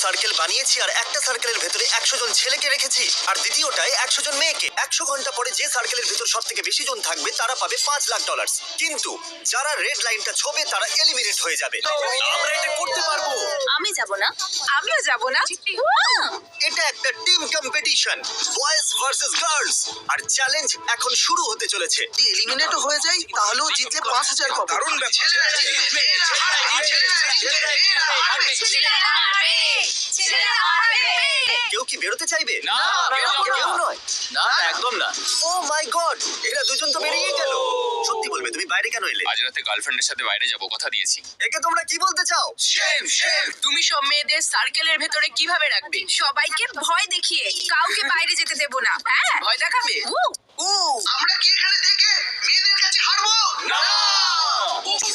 Circle বানিয়েছি আর একটা সার্কেলের ভেতরে 100 জন ছেলেকে রেখেছি আর দ্বিতীয়টায় 100 জন মেয়েকে। 100 ঘন্টা পরে যে সার্কেলের ভেতর সব থেকে বেশি জন থাকবে তারা পাবে $5,00,000। কিন্তু যারা রেড লাইনটা ছোবে তারা এলিমিনেট হয়ে যাবে। আমরা এটা করতে পারবো। আমি যাব না। আমিও যাব না। এটা একটা team competition, boys versus girls, আর চ্যালেঞ্জ এখন শুরু হতে চলেছে। যদি এলিমিনেট হয়ে যায় তাহলেও জিতলে 5,000 পাবো। দারুণ ব্যাপার। কেউ কি বেরোতে চাইবে? না, কেউ নয়। না একদম না। ও মাই গড, এরা দুজন তো বেরিয়ে গেল। সত্যি বলবে, তুমি বাইরে কেন এলে? আজ রাতে গার্লফ্রেন্ডের সাথে বাইরে যাব, কথা দিয়েছি। একে তোমরা কি বলতে চাও? Shame shame. তুমি সব মেয়েদের সার্কেলের ভেতরে কিভাবে রাখবে? সবাইকে ভয় দেখিয়ে কাউকে বাইরে যেতে দেব না। হ্যাঁ, ভয় দেখাবে। আমরা কি এখানে থেকে মেয়েদের কাছে হারবো? না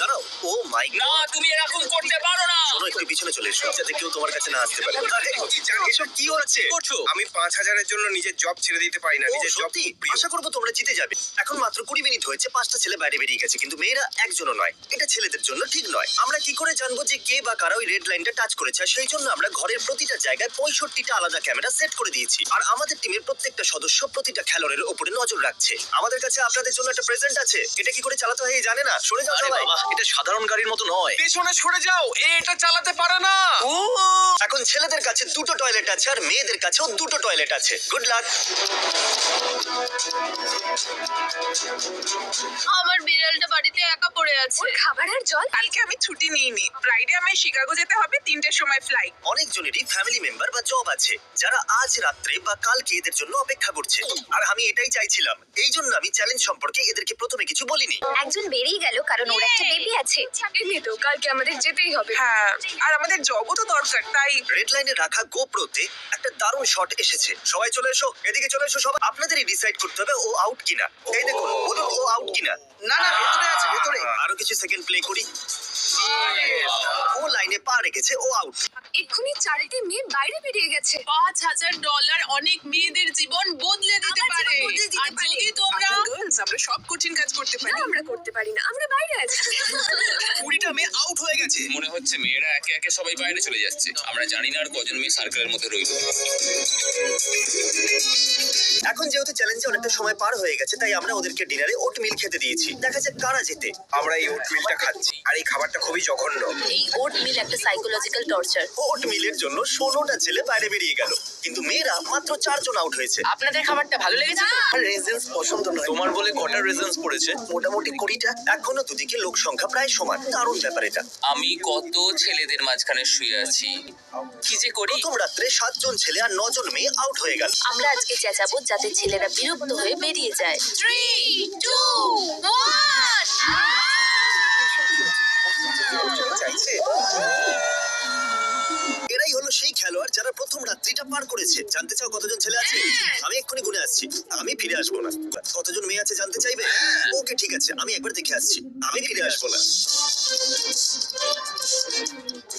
জানো, ও মাই না, গড। তুমি এরকম করতে পারো না। শোনো, একটু পিছনে চলে এসো যাতে কেউ তোমার কাছে না আসতে পারে। আরে, এসব কি হচ্ছে? করছো? আমি 5,000-এর জন্য নিজের জব ছেড়ে দিতে পারি না। ও, নিজের জব সত্যি? খুব প্রিয়। আশা করবো তোমরা জিতে যাবে। এখন মাত্র 20 মিনিট হয়েছে, 5টা ছেলে বাইরে বেরিয়ে গেছে, কিন্তু মেয়েরা একজনও নয়। এটা ছেলেদের জন্য ঠিক নয়। আমরা কি করে জানবো যে কে বা কারা ওই রেড লাইনটা টাচ করেছে? আর সেই জন্য আমরা ঘরের প্রতিটা জায়গায় 65টা আলাদা ক্যামেরা সেট করে দিয়েছি। আর আমাদের টিমের প্রত্যেকটা সদস্য প্রতিটা খেলোয়াড়ের উপরে নজর রাখছে। আমাদের কাছে আপনাদের জন্য একটা প্রেজেন্ট আছে। এটা কি করে চালাতে হয় জানে না? সরে যাও সবাই। এটা সাধারণ গাড়ির মতো নয়। পেছনে সরে যাও, এটা চালাতে পারে না। এখন ছেলেদের কাছে 2টো টয়লেট আছে আর মেয়েদের কাছেও 2টো টয়লেট আছে। Good luck. আমার বিড়ালটা বাড়িতে একা পড়ে আছে। ওর খাবার আর জল। কালকে আমি ছুটি নিইনি। ফ্রাইডে আমায় শিকাগো যেতে হবে, 3টের সময় ফ্লাইট। অনেকজনেরই ফ্যামিলি মেম্বার বা জব আছে যারা আজ রাত্রে বা কালকে এদের জন্য অপেক্ষা করছে। আর আমি এটাই চাইছিলাম, এই জন্য আমি চ্যালেঞ্জ সম্পর্কে এদেরকে প্রথমে কিছু বলিনি। একজন বেরিয়ে গেল কারণ ওর একটা বেবি আছে। এমনি তো কালকে আমাদের যেতেই হবে। হ্যাঁ, আর আমাদের জবও তো দরকার, তাই রেড লাইনে রাখা গোপ্রোতে একটা দারুণ শট এসেছে। সবাই চলে এসো, এদিকে চলে এসো সবাই। আপনাদেরই ডিসাইড করতে হবে ও আউট কিনা। এই দেখুন, বলুন ও আউট কিনা। না না, ভেতরে আছে, ভেতরে। আরো কিছু সেকেন্ড প্লে করি। ও লাইনে পা রেখেছে, ও আউট। এক্ষুনি 4টে মেয়ে বাইরে বেরিয়ে গেছে। $5,000 অনেক মেয়েদের জীবন বদলে দিতে আমার পারে। জীবন বদলে দিতে আর পারে। যদি তোমরা আমরা সব কঠিন কাজ করতে পারি। আমরা করতে পারি না, আমরা বাইরে আছি। 20টা মেয়ে আউট হয়ে গেছে। মনে হচ্ছে মেয়েরা একে একে সবাই বাইরে চলে যাচ্ছে। আমরা জানি না আর কজন মেয়ে সার্কেলের মধ্যে রইল। এখন যেহেতু চ্যালেঞ্জে অনেকটা সময় পার হয়ে গেছে, তাই আমরা ওদেরকে ডিনারে ওট মিল খেতে দিয়েছি। দেখা যাক কারা জেতে। আমরা এই ওট মিলটা খাচ্ছি আর এই খাবারটা খুবই জঘন্য। এই ওট মিল একটা সাইকোলজিক্যাল টর্চার। ওট মিলের জন্য 16টা ছেলে বাইরে বেরিয়ে গেল, কিন্তু মেয়েরা মাত্র 4 জন আউট হয়েছে। আপনাদের খাবারটা ভালো লেগেছে তো? আর রেজেন্স পছন্দ নয়। তোমার বলে কটা রেজন্স পড়েছে? মোটামুটি 20টা। এখনো দুদিকে লোক সংখ্যা প্রায় সমান। দারুণ ব্যাপার এটা। আমি কত ছেলেদের মাঝখানে শুয়ে আছি, কি যে করি। প্রথম রাত্রে 7 জন ছেলে আর 9 জন মেয়ে আউট হয়ে গেল। আমরা আজকে চেঁচাবো যাতে ছেলেরা বিরক্ত হয়ে বেরিয়ে যায়। 3, 2, 1। চাইছে। এরাই হলো সেই খেলোয়াড় যারা প্রথম রাত্রিটা পার করেছে। জানতে চাও কতজন ছেলে আছে? আমি এক্ষুনি গুনে আসছি, আমি ফিরে আসবো না। কতজন মেয়ে আছে জানতে চাইবে? ওকে ঠিক আছে, আমি একবার দেখে আসছি, আমি ফিরে আসবো না।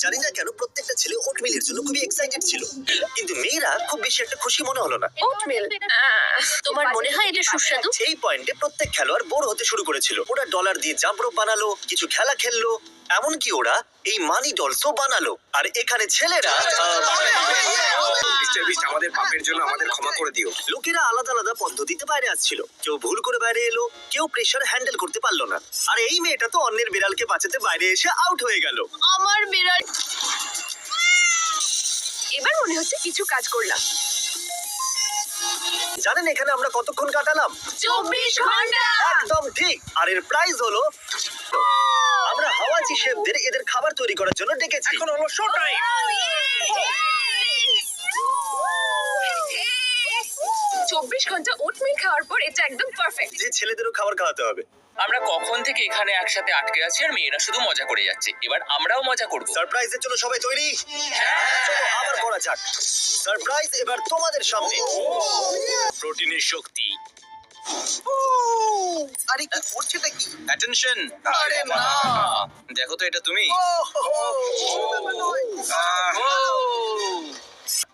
জানি না কেন প্রত্যেকটা ছেলে ওট মিলের জন্য খুবই এক্সাইটেড ছিল, কিন্তু মেয়েরা খুব বেশি একটা খুশি মনে হলো না। ওট মিল, তোমার মনে হয় এটা সুস্বাদু? এই পয়েন্টে প্রত্যেক খেলোয়াড় বোর হতে শুরু করেছিল। ওরা ডলার দিয়ে জাম্প রোপ বানালো, কিছু খেলা খেললো, এমনকি ওরা এই মানি ডলসও বানালো। আর এখানে ছেলেরা মিস্টার বিস্ট, আমাদের পাপের জন্য আমাদের ক্ষমা করে দিও। লোকেরা আলাদা আলাদা পদ্ধতিতে বাইরে আসছিল। কেউ ভুল করে বাইরে এলো, কেউ প্রেসার হ্যান্ডেল করতে পারলো না। আর এই মেয়েটা তো অন্যের বিড়ালকে বাঁচাতে বাইরে এসে আউট হয়ে গেল। আমার বিড়াল। এবার মনে হচ্ছে কিছু কাজ করলাম। জানেন এখানে আমরা কতক্ষণ কাটালাম? 24 ঘন্টা। একদম ঠিক। আর এর প্রাইজ হলো, আমরা হাওয়াজি শেফদের এদের খাবার তৈরি করার জন্য ডেকেছি। এখন হলো শো টাইম। 24 ঘন্টা ওট মিল খাওয়ার পর এটা একদম পারফেক্ট। যে ছেলেদেরও খাবার খাওয়াতে হবে। আমরা কখন থেকে এখানে একসাথে আটকে আছি আর মেয়েরা শুধু মজা করে যাচ্ছে। এবার আমরাও মজা করব। সারপ্রাইজের জন্য সবাই তৈরি? চলো আবার করা যাক। সারপ্রাইজ এবার তোমাদের সামনে। প্রোটিনের শক্তি। আরে কি করছেটা কি? অ্যাটেনশন। আরে না। দেখো তো, এটা তুমি।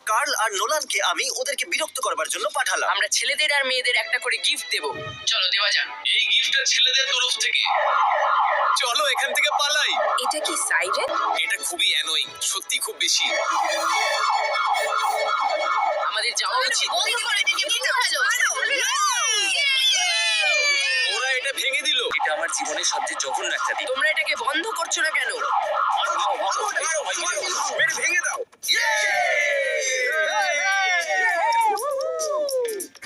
কার্ল আর নোলানকে আমি ওদেরকে বিরক্ত করবার জন্য পাঠালাম। আমরা ছেলেদের আর মেয়েদের একটা করে গিফট দেব। চলো দেওয়া যাক। এই গিফটটা ছেলেদের তরফ থেকে। চলো এখান থেকে পালাই। এটা কি সাইরেন? এটা খুবই অ্যানোয়িং, সত্যি খুব বেশি। আমাদের যাওয়া উচিত। ওরা এটা ভেঙে দিল। এটা আমার জীবনের সবচেয়ে জঘন্য একটা দিন। তোমরা এটাকে বন্ধ করছো না কেন? মেরে ভেঙে দাও।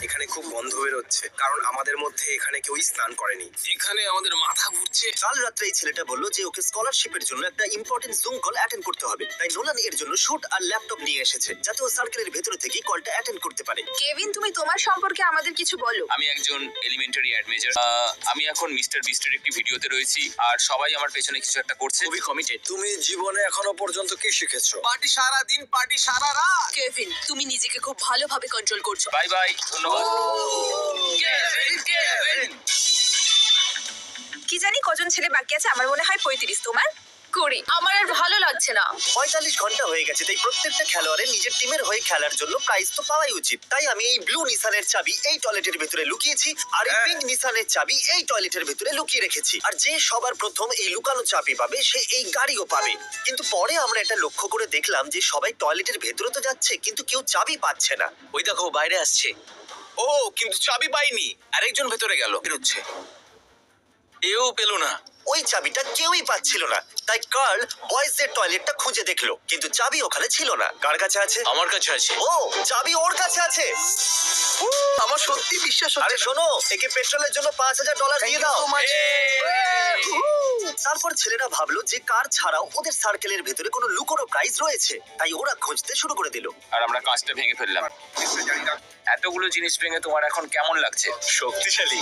এখানে খুব গন্ধ বেরোচ্ছে, কারণ আমাদের মধ্যে এখানে কেউই স্নান করেনি। এখানে আমাদের মাথা ঘুরছে। কাল রাত্রে এই ছেলেটা বললো যে ওকে স্কলারশিপের জন্য একটা ইম্পর্টেন্ট জুম কল অ্যাটেন্ড করতে হবে, তাই নোলান এর জন্য শুট আর ল্যাপটপ নিয়ে এসেছে যাতে ও সার্কেলের ভেতরে থেকে কলটা অ্যাটেন্ড করতে পারে। কেভিন, তুমি তোমার সম্পর্কে আমাদের কিছু বলো। আমি একজন এলিমেন্টারি অ্যাডমেজার। আমি এখন মিস্টার বিস্টের একটি ভিডিওতে রয়েছি আর সবাই আমার পেছনে কিছু একটা করছে। খুবই কমিটেড। তুমি জীবনে এখনো পর্যন্ত কি শিখেছো? পার্টি সারা দিন, পার্টি সারা রাত। কেভিন, তুমি নিজেকে খুব ভালোভাবে কন্ট্রোল করছো। বাই বাই, ধন্যবাদ। কি জানি কজন ছেলে বাকি আছে, আমার মনে হয় 35। তোমার করে আমার আর ভালো লাগছে না। 45 ঘন্টা হয়ে গেছে, তাই প্রত্যেকটা খেলোয়াড়ের নিজের টিমের হয়ে খেলার জন্য প্রাইজ তো পাওয়াই উচিত। তাই আমি এই ব্লু নিসানের চাবি এই টয়লেটের ভেতরে লুকিয়েছি আর এই পিঙ্ক নিসানের চাবি এই টয়লেটের ভেতরে লুকিয়ে রেখেছি। আর যে সবার প্রথম এই লুকানো চাবি পাবে সে এই গাড়িও পাবে। কিন্তু পরে আমরা এটা লক্ষ্য করে দেখলাম যে সবাই টয়লেটের ভেতরে তো যাচ্ছে কিন্তু কেউ চাবি পাচ্ছে না। ওই দেখো বাইরে আসছে। ও কিন্তু চাবি পাইনি। আরেকজন ভেতরে গেল, বেরোচ্ছে। এও পেল না। ওই চাবিটা কেউই পাচ্ছিল না, তাই কার্ল বয়েজদের টয়লেটটা খুঁজে দেখলো কিন্তু চাবি ওখানে ছিল না। কার কাছে আছে? আমার কাছে আছে। ও, চাবি ওর কাছে আছে। আমার সত্যি বিশ্বাস আরে হচ্ছে না। শোনো, একে পেট্রোলের জন্য $5000 দিয়ে দাও। তারপর ছেলেরা ভাবলো যে কার ছাড়াও ওদের সার্কেলের ভেতরে কোনো লুকোনো প্রাইজ রয়েছে, তাই ওরা খুঁজতে শুরু করে দিল। আর আমরা কাঁচটা ভেঙে ফেললাম। এতগুলো জিনিস ভেঙে তোমার এখন কেমন লাগছে? শক্তিশালী।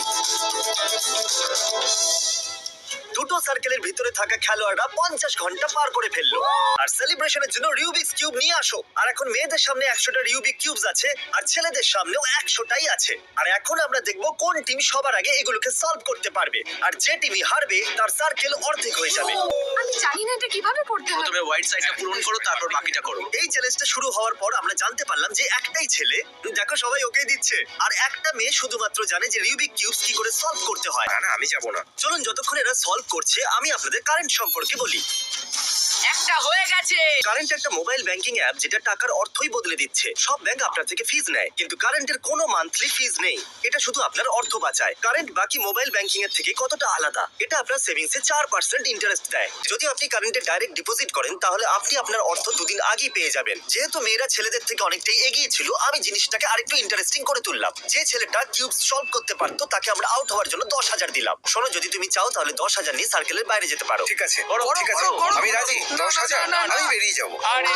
দুটো সার্কেলের ভিতরে থাকা খেলোয়াড়রা 50 ঘন্টা পার করে ফেললো। আর সেলিব্রেশনের জন্য রিউবিক্স কিউব নিয়ে আসো। আর এখন মেয়েদের সামনে 100টা রিউবিক কিউবস আছে আর ছেলেদের সামনেও 100টাই আছে। আর এখন আমরা দেখবো কোন টিম সবার আগে এগুলোকে সলভ করতে পারবে। আর যে টিমই হারবে তার সার্কেল অর্ধেক হয়ে যাবে। আমি জানি না এটা কিভাবে করতে হবে। প্রথমে হোয়াইট সাইডটা পূরণ করো, তারপর বাকিটা করো। এই চ্যালেঞ্জটা শুরু হওয়ার পর আমরা জানতে পারলাম যে একটাই ছেলে, দেখো সবাই ওকেই দিচ্ছে, আর একটা মেয়ে শুধুমাত্র জানে যে রিউবিক কিউবস কি করে সলভ করতে হয়। না, আমি যাব না। চলুন যতক্ষণ এরা সলভ করছে আমি আপনাদের কারেন্ট সম্পর্কে বলি। একটা হয়ে গেছে। কারেন্ট একটা মোবাইল ব্যাংকিং অ্যাপ যেটা টাকার অর্থই বদলে দিচ্ছে। সব ব্যাংক আপনার থেকে ফিজ নেয় কিন্তু কারেন্টের কোনো মান্থলি ফিজ নেই। এটা শুধু আপনার অর্থ বাঁচায়। কারেন্ট বাকি মোবাইল ব্যাংকিং এর থেকে কতটা আলাদা, এটা আপনার সেভিংসে 4% ইন্টারেস্ট দেয়। যদি আপনি কারেন্টে ডাইরেক্ট ডিপোজিট করেন তাহলে আপনি আপনার অর্থ 2 দিন আগেই পেয়ে যাবেন। যেহেতু মেয়েরা ছেলেদের থেকে অনেকটাই এগিয়ে ছিল আমি জিনিসটাকে আরেকটু ইন্টারেস্টিং করে তুললাম। যে ছেলেটা কিউবস সলভ করতে পারতো তাকে আমরা আউট হওয়ার জন্য 10,000 দিলাম। শোনো, যদি তুমি চাও তাহলে 10,000 নিয়ে সার্কেলের বাইরে যেতে পারো। ঠিক আছে, ঠিক আছে, আমি রাজি। 10,000 আমি বেরিয়ে যাব। আরে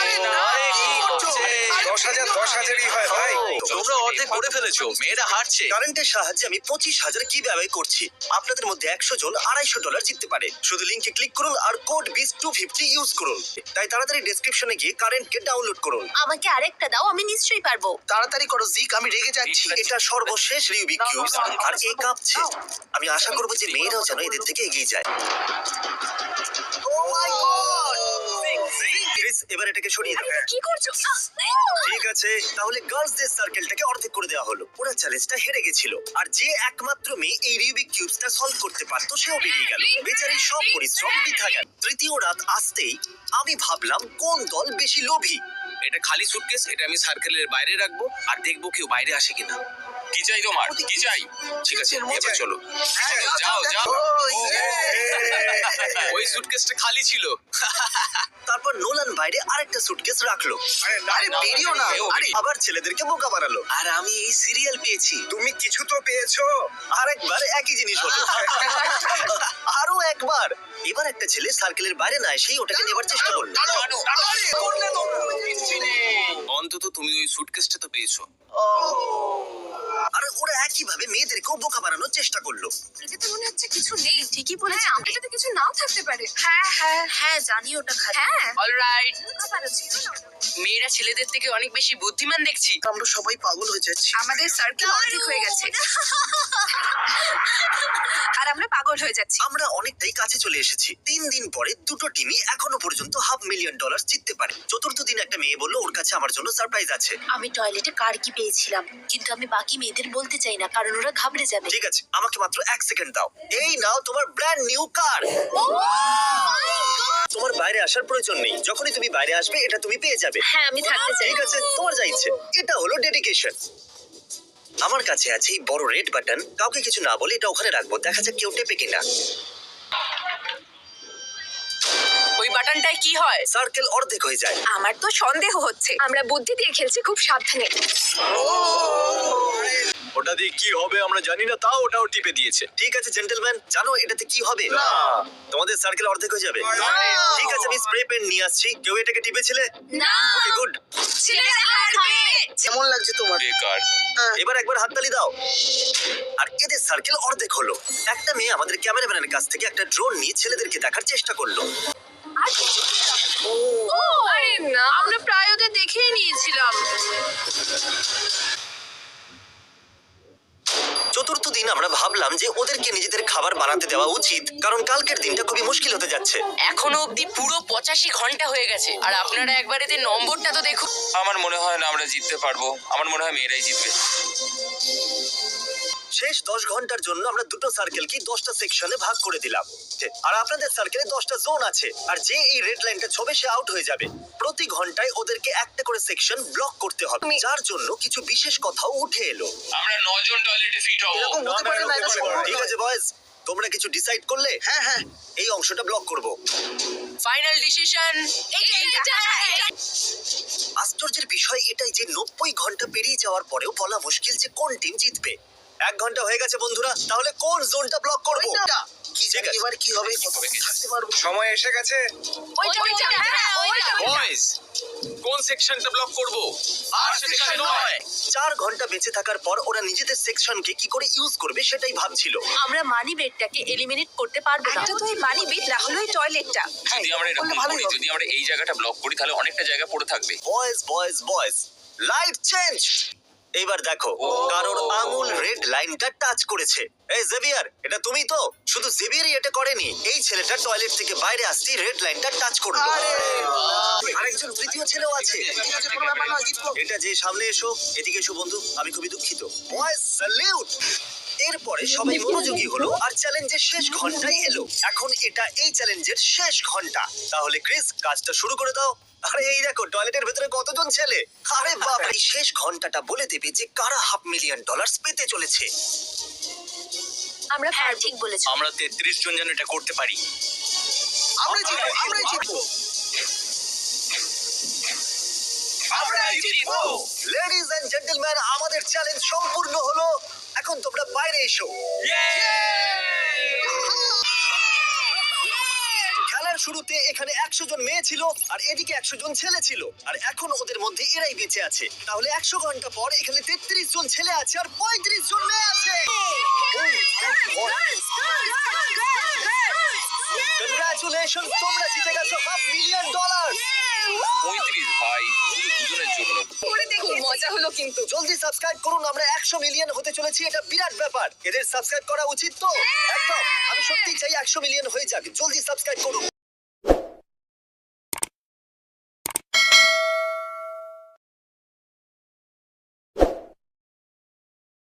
কি করছে? 10,000ই হয় ভাই। তোমরা অর্ধেক করে ফেলেছো, মেয়েরা হারছে। কারেন্টের সাহায্যে আমি 25,000 কি ব্যয় করছি। আপনাদের মধ্যে 100 জন $250 জিততে পারে। শুধু লিংকে ক্লিক করুন আর কোড BEAST250 ইউজ করুন। তাই তাড়াতাড়ি ডেসক্রিপশনে গিয়ে কারেন্টকে ডাউনলোড করুন। আমাকে আরেকটা দাও, আমি নিশ্চয়ই পারবো। তাড়াতাড়ি করো জিক, আমি রেগে যাচ্ছি। এটা সর্বশেষ রিউবিক কিউবস আর এ কাঁপছে। আমি আশা করবো যে মেয়েরাও যেন এদের থেকে এগিয়ে যায়। Oh my God! ক্রিস, এবার এটাকে সরিয়ে দাও। কি করছো? ঠিক আছে, তাহলে গার্লসদের সার্কেলটাকে অর্ধেক করে দেওয়া হলো। ওরা চ্যালেঞ্জটা হেরে গেছিল আর যে একমাত্র মেয়ে এই রিউবিক কিউবসটা সলভ করতে পারতো সেও বেরিয়ে গেল। বেচারির সব পরিশ্রম বৃথা গেল। তৃতীয় রাত আসতেই আমি ভাবলাম কোন দল বেশি লোভী। এটা খালি সুটকেস, এটা আমি সার্কেলের বাইরে রাখবো আর দেখবো কেউ বাইরে আসে কিনা। কি চাই তোমার? কি চাই? ঠিক আছে, এবার চলো। যাও যাও। ওই সুটকেসটা খালি ছিল। তারপর নোলান বাইরে আরেকটা সুটকেস রাখলো। আরে বেরিও না। আরে আবার ছেলেদেরকে বোকা বানালো। আর আমি এই সিরিয়াল পেয়েছি। তুমি কিছু তো পেয়েছো। আরেকবার একই জিনিস হলো। আরো একবার। এবার একটা ছেলে সার্কেলের বাইরে না এসেই ওটাকে নেবার চেষ্টা করলো। অন্তত তুমি ওই সুটকেসটা তো পেয়েছো। আর ওরা একইভাবে মেয়েদেরকেও বোকা বানানোর চেষ্টা করলো। এটাতে মনে হচ্ছে কিছু নেই। ঠিকই বলেছে। এটাতে কিছু নাও থাকতে পারে। হ্যাঁ হ্যাঁ হ্যাঁ জানি ওটা খারাপ। হ্যাঁ। অলরাইট, আবার ছিল না। মেয়েরা ছেলেদের থেকে অনেক বেশি বুদ্ধিমান দেখছি। আমরা সবাই পাগল হয়ে যাচ্ছি। আমাদের সার্কেল অর্ধেক হয়ে গেছে। আর আমরা পাগল হয়ে যাচ্ছি। আমরা অনেকটাই কাছে চলে এসেছি। 3 দিন পরে দুটো টিমই এখনো পর্যন্ত $500,000 জিততে পারে। চতুর্থ দিন একটা মেয়ে বললো ওর কাছে আমার জন্য সারপ্রাইজ আছে। আমি টয়লেটে কার কি পেয়েছিলাম, কিন্তু আমি বাকি মেয়েদের বলতে চাই না কারণ ওরা ঘাবড়ে যাবে। ঠিক আছে, আমাকে মাত্র 1 সেকেন্ড দাও। এই নাও তোমার ব্র্যান্ড নিউ কার। তোমার বাইরে আসার প্রয়োজন নেই, যখনই তুমি বাইরে আসবে এটা তুমি পেয়ে যাবে। হ্যাঁ আমি থাকতে চাই। ঠিক আছে, তোমার যা ইচ্ছে। এটা হলো ডেডিকেশন। আমার কাছে আছে এই বড় রেড বাটন। কাউকে কিছু না বলে এটা ওখানে রাখবো, দেখা যাক কেউ টেপে কিনা। ওই বাটনটায় কি হয়? সার্কেল অর্ধেক হয়ে যায়। আমার তো সন্দেহ হচ্ছে। আমরা বুদ্ধি দিয়ে খেলছি, খুব সাবধানে। ওটা দিয়ে কি হবে আমরা জানি না, তাও ওটাও টিপে দিয়েছে। ঠিক আছে জেন্টলম্যান, জানো এটাতে কি হবে? তোমাদের সার্কেল অর্ধেক হয়ে যাবে। ঠিক আছে, আমি স্প্রে পেন নিয়ে আসছি। কেউ এটাকে টিপেছিলে? না। ওকে, গুড। ছেলেরা হারবে। কেমন লাগছে তোমার? বেকার। এবার একবার হাততালি দাও। আর এদের সার্কেল অর্ধেক হলো। একটা মেয়ে আমাদের ক্যামেরাম্যানের কাছ থেকে একটা ড্রোন নিয়ে ছেলেদেরকে দেখার চেষ্টা করলো। আরে না, আমরা প্রায় ওদের দেখেই নিয়েছিলাম। চতুর্থ দিন আমরা ভাবলাম যে ওদেরকে নিজেদের খাবার বানাতে দেওয়া উচিত, কারণ কালকের দিনটা খুবই মুশকিল হতে যাচ্ছে। এখনো অবধি পুরো 85 ঘন্টা হয়ে গেছে, আর আপনারা একবার এদের নম্বরটা তো দেখুন। আমার মনে হয় না আমরা জিততে পারবো। আমার মনে হয় মেয়েরাই জিতবে। শেষ 10 ঘন্টার জন্য আমরা দুটো সার্কেলকে 10টা সেকশনে ভাগ করে দিলাম। আর আপনাদের সার্কেলে 10টা জোন আছে, আর যে এই রেড লাইনটা ছবে সে আউট হয়ে যাবে। প্রতি ঘন্টায় ওদেরকে একটা করে সেকশন ব্লক করতে হবে, যার জন্য কিছু বিশেষ কথাও উঠে এলো। আমরা 9 জন টয়লেটে ফিট হব। এরকম হতে পারে না, এটা সম্ভব ঠিক নয়। আছে বয়েজ, তোমরা কিছু ডিসাইড করলে? হ্যাঁ হ্যাঁ, এই অংশটা ব্লক করব। Final decision. আশ্চর্যের বিষয় এটাই যে 90 ঘন্টা পেরিয়ে যাওয়ার পরেও বলা মুশকিল যে কোন টিম জিতবে। 1 ঘন্টা হয়ে গেছে বন্ধুরা, তাহলে কোন জোনটা ব্লক করব? ওইটা। কি ঠিক জানি আছে। এবার কি হবে, কতক্ষণ থাকতে পারবো? সময় এসে গেছে। ওইটা, হ্যাঁ, ওইটা। বয়েজ, কোন সেকশনটা ব্লক করব? আর সেকশন নয়। 4 ঘন্টা বেঁচে থাকার পর ওরা নিজেদের সেকশনকে কি করে ইউজ করবে সেটাই ভাবছিল। আমরা মানি বেডটাকে এলিমিনেট করতে পারবো না। একটা তো এই বাড়ি বিট, না হলো এই টয়লেটটা। যদি আমরা এরকম করি, যদি আমরা এই জায়গাটা ব্লক করি, তাহলে অনেকটা জায়গা পড়ে থাকবে। Boys, light change. এইবার দেখো, কারোর আঙুল রেড লাইনটা টাচ করেছে। এই জেভিয়ার, এটা তুমি তো? শুধু জেভিয়ারই এটা করেনি, এই ছেলেটা টয়লেট থেকে বাইরে আসতেই রেড লাইনটা টাচ করলো। আরেকজন তৃতীয় ছেলেও আছে। ঠিক আছে, কোনো ব্যাপার নয়, জিতবো। এটা যে সামনে এসো, এদিকে এসো বন্ধু, আমি খুবই দুঃখিত। Boys salute. এরপরে সবাই মনোযোগী হলো আর চ্যালেঞ্জের শেষ ঘন্টায় এলো। এখন এটা এই চ্যালেঞ্জের শেষ ঘন্টা। তাহলে ক্রিস, কাজটা শুরু করে দাও। আরে এই দেখো টয়লেটের ভেতরে কতজন ছেলে। আরে বাপ, এই শেষ ঘন্টাটা বলে দেবে যে কারা $500,000 পেতে চলেছে। আমরা হ্যাঁ ঠিক বলেছো। আমরা 33 জন যেন এটা করতে পারি। আমরাই জিতবো, আমরাই জিতবো। আমরাই জিতবো। লেডিজ এন্ড জেন্টলম্যান, আমাদের চ্যালেঞ্জ সম্পূর্ণ হলো। এখন তোমরা বাইরে এসো। খেলার শুরুতে এখানে 100 জন মেয়ে ছিল আর এদিকে 100 জন ছেলে ছিল, আর এখন ওদের মধ্যে এরাই বেঁচে আছে। তাহলে 100 ঘন্টা পর এখানে 33 জন ছেলে আছে আর 35 জন মেয়ে আছে। কংগ্রাচুলেশন, তোমরা জিতে গেছো $500,000। 35 ভাই, শুধু দুজনের জন্য। করে দেখি, মজা হলো কিন্তু। জলদি সাবস্ক্রাইব করুন, আমরা 100 মিলিয়ন হতে চলেছি। এটা বিরাট ব্যাপার, এদের সাবস্ক্রাইব করা উচিত তো? একদম, আমি সত্যি চাই 100 মিলিয়ন হয়ে যাক। জলদি সাবস্ক্রাইব করুন।